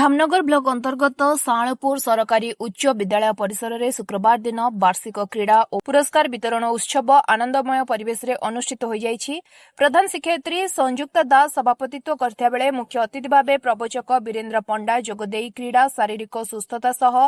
Dhamnagar block अंतर्गत साणपुर सरकारी उच्च विद्यालय परिसर में शुक्रवार दिन वार्षिक क्रीड़ा और पुरस्कार वितरण उत्सव आनंदमय परिवेश रे अनुष्ठित हो जाइछि। प्रधान शिक्षयित्री संयुक्ता दास सभापतित्व करथिया बेले मुख्य अतिथि भावे प्रवचक वीरेन्द्र पंडा जोगदेई क्रीड़ा शारीरिक सुस्थता सह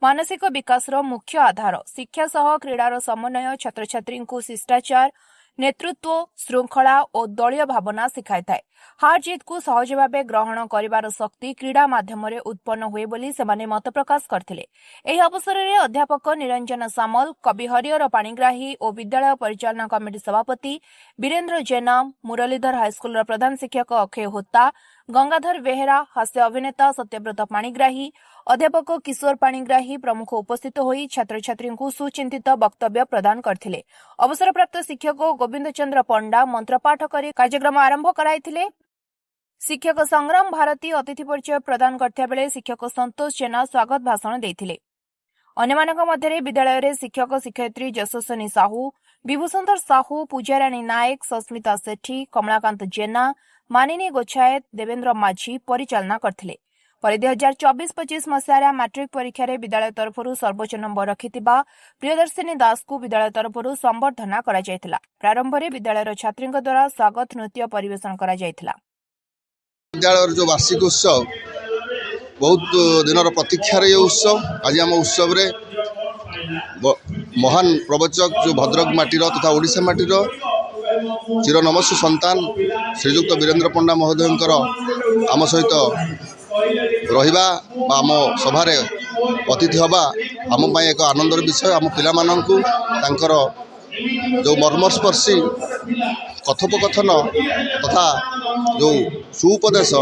मानसिक विकासर मुख्य आधार शिक्षा सह क्रीड़ार समन्वय छात्र छात्री शिष्टाचार नेतृत्व श्रृंखला और दलीय भावना शिखाई थाए। हार जीत को सहज भाव ग्रहण करिवार शक्ति क्रीड़ा माध्यम उत्पन्न हुए बोली सेमाने मत प्रकाश करथिले। एही अवसर में अध्यापक निरंजन सामल, कवि हरिहर पाणिग्राही और विद्यालय परिचालना कमिटी सभापति वीरेन्द्र जेना, मुरलीधर हाईस्कूल प्रधान शिक्षक अक्षय होता, गंगाधर बेहेरा, हास्य अभिनेता सत्यव्रत पाणिग्राही, अध्यापक किशोर पाणिग्राही प्रमुख उपस्थित होई छात्र छात्री सुचिंतित वक्तव्य प्रदान करथिले। अवसरप्राप्त शिक्षक गोविंद चंद्र पंडा मंत्रपाठ करी कार्यक्रम आरंभ कराइथिले। शिक्षक संग्राम भारती अतिथि परिचय प्रदान करथिया बेले शिक्षक संतोष जेना स्वागत भाषण देथिले। अन्यमानक मध्यरे विद्यालय रे शिक्षक शिक्षयित्री जशस्विनी साहू, विभूषणधर साहू, पूजाराणी नायक, सस्मिता सेठी, कमलाकांत जेना, मानिनी गोछायत, देवेंद्र माझी परिचालना करथिले। पर 2024-25 मसीहार मैट्रिक परीक्षा रे विद्यालय तरफरु सर्वोच्च नंबर रखिथिबा प्रियदर्शिनी दास को विद्यालय तरफरु संबर्धना करा जायथिला। प्रारंभ रे विद्यालय छात्रींक द्वारा स्वागत नृत्य परिवेषण करा जायथिला। विद्यालय जो वार्षिक उत्सव बहुत दिन प्रतीक्षार ये उत्सव आज आम उत्सव रे महान प्रवचक जो भद्रक माटीर तथा ओडिशा माटीर चिरनमस्या संतान श्रीजुक्त वीरेन्द्र पंडा महोदयंकर आम सहित रहिबा आम सभार अतिथि हवा आम एक आनंदर विषय। आम पिला माननकु तांकर जो मर्मस्पर्शी कथोपकथन तथा जो सुउपदेश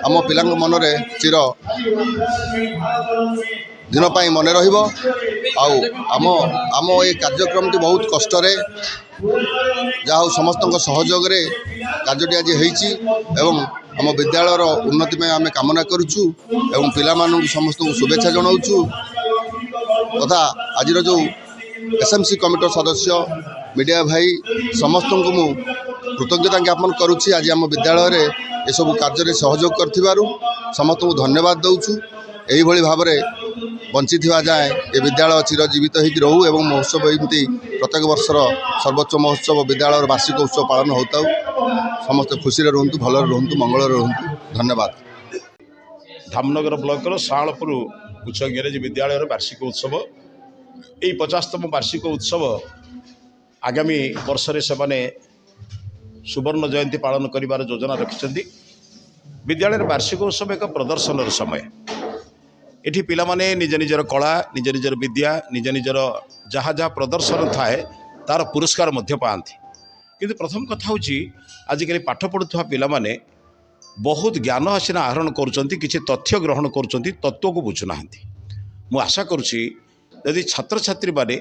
आम पिला मन रे चिर दिन पाई मन रहिबो। आम आम ये कार्यक्रम बहुत कष्ट रे जहाँ समस्त सहयोग रे कार्यटी आज होईची एवं आम विद्यालयर उन्नति में आम कामना करुचु एवं पिला माननकु समस्त शुभेच्छा जनाउचु तथा आज जो एसएमसी कमिटी सदस्य मीडिया भाई समस्त को मु कृतज्ञता ज्ञापन करुच्ची। आज आम विद्यालय रे ये सब कार्य सहयोग करथिबारु समस्त को धन्यवाद दउचु। एही भली भाव में बंची जाए ये विद्यालय चिरजीवित हो रहू एवं महोत्सव एमती प्रत्येक वर्षर सर्वोच्च महोत्सव विद्यालय वार्षिक उत्सव पालन होता समस्त खुशी रुहतु भल रुहतु मंगल रुहतु। धन्यवाद। धामनगर ब्लॉक साणपुर उच्च इंग्रेजी विद्यालय वार्षिक उत्सव यही 50तम वार्षिक उत्सव आगामी वर्ष से सुवर्ण जयंती पालन कर योजना रखिंट। विद्यालय वार्षिक उत्सव एक प्रदर्शन समय एठी पिला माने निज निजर कला निज निजर विद्या निज निजर जहाँ जहाँ प्रदर्शन थाए तार पुरस्कार मध्य पाती। किंतु प्रथम कथा होची आजिकल पाठ पढ़ुवा पिला माने बहुत ज्ञान आसीना आहरण करुँच किसी तथ्य ग्रहण करुँच तत्व को बुझुना। मु आशा करुँची यदि छात्र छात्री माने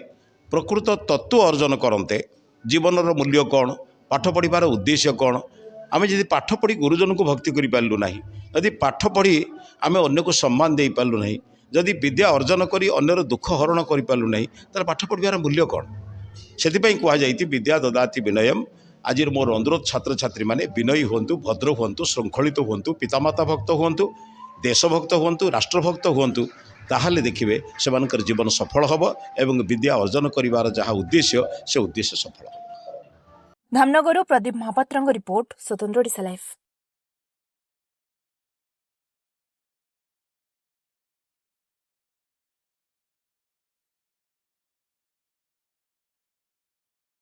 प्रकृत तत्व अर्जन करते जीवन मूल्य कौन पाठ पढ़ार उद्देश्य कौन आम जब पाठ पढ़ी गुरुजन को भक्ति करूँ ना यदि पाठ पढ़ी आम अन्य को सम्मान दे पार्लु ना जदि विद्या अर्जन करी अन्यर दुख हरण करूँ ना तार पाठ पढ़ार मूल्य कौन से कहुई विद्या ददाति विनयम। आज मोर अनुरोध छात्र छात्री माने विनयी हूँ भद्र हूँ श्रृंखलित हूँ पितामाता भक्त हूँ देशभक्त हूँ राष्ट्रभक्त हूँ ताहले देखिए से जीवन सफल हम एवं विद्या अर्जन करिवार जहाँ उद्देश्य से उद्देश्य सफल। धामनगर प्रदीप महापात्र रिपोर्ट स्वतंत्र ओडिशा लाइफ।